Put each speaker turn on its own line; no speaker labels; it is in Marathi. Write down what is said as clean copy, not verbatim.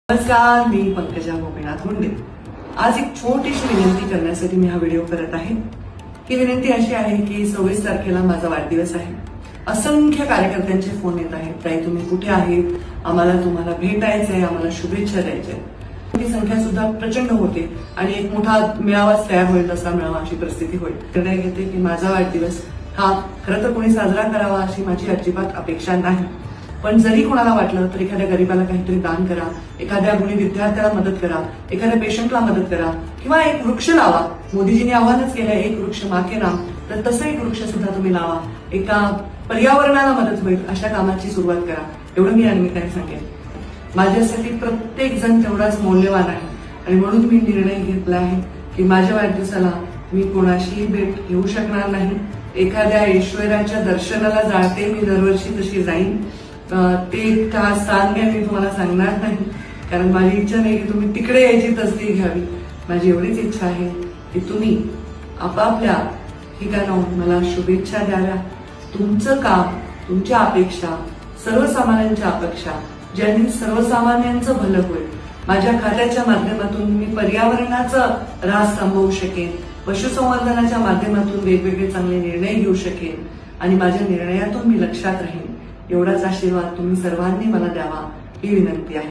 नमस्कार, मी पंकजा गोपीनाथ मुंडे। आज एक छोटीशी विनंती करण्यासाठी मी हा व्हिडिओ करत आहे। ही विनंती अशी आहे की 26 तारखेला माझा वाढदिवस आहे। असंख्य कार्यकर्त्यांचे फोन येत आहेत, ताई तुम्ही कुठे आहेत, आम्हाला तुम्हाला भेटायचंय, आम्हाला शुभेच्छा द्यायच्या आहेत। ती संख्या सुद्धा प्रचंड होते आणि एक मोठा मेळावाच तयार होईल, तसा मेळावा अशी परिस्थिती होईल। निर्णय घेते की माझा वाढदिवस हा खरं तर कोणी साजरा करावा अशी माझी अजिबात अपेक्षा नाही, पण जरी कोणाला वाटलं तर एखाद्या गरीबाला काहीतरी दान करा, एखाद्या गुणी विद्यार्थ्याला मदत करा, एखाद्या पेशंटला मदत करा किंवा एक वृक्ष लावा। मोदीजींनी आव्हानच केलंय, एक वृक्ष माके नाम, तर तसं एक वृक्ष सुद्धा तुम्ही लावा, एका पर्यावरणाला मदत होईल अशा कामाची सुरुवात करा, एवढं मी या निमित्ताने सांगेन। माझ्यासाठी प्रत्येक जण तेवढाच मौल्यवान आहे आणि म्हणून मी निर्णय घेतला आहे की माझ्या वाढदिवसाला मी कोणाशीही भेट घेऊ शकणार नाही। एखाद्या ऐश्वर्याच्या दर्शनाला जाते मी दरवर्षी, तशी जाईन। ते स्थान काय मी तुम्हाला सांगणार नाही, कारण माझी इच्छा नाही की तुम्ही तिकडे यायची तसदी घ्यावी। माझी एवढीच इच्छा आहे की तुम्ही आपापल्या ठिकाणाहून मला शुभेच्छा द्याव्या। तुमचं काम, तुमच्या अपेक्षा, सर्वसामान्यांच्या अपेक्षा, ज्यांनी सर्वसामान्यांचं भलं होईल, माझ्या खात्याच्या माध्यमातून मी पर्यावरणाचं ऱ्हास थांबवू शकेन, पशुसंवर्धनाच्या माध्यमातून वेगवेगळे चांगले निर्णय घेऊ शकेन आणि माझ्या निर्णयातून मी लक्षात राहीन, एवढाच आशीर्वाद तुम्ही सर्वांनी मला द्यावा ही विनंती आहे।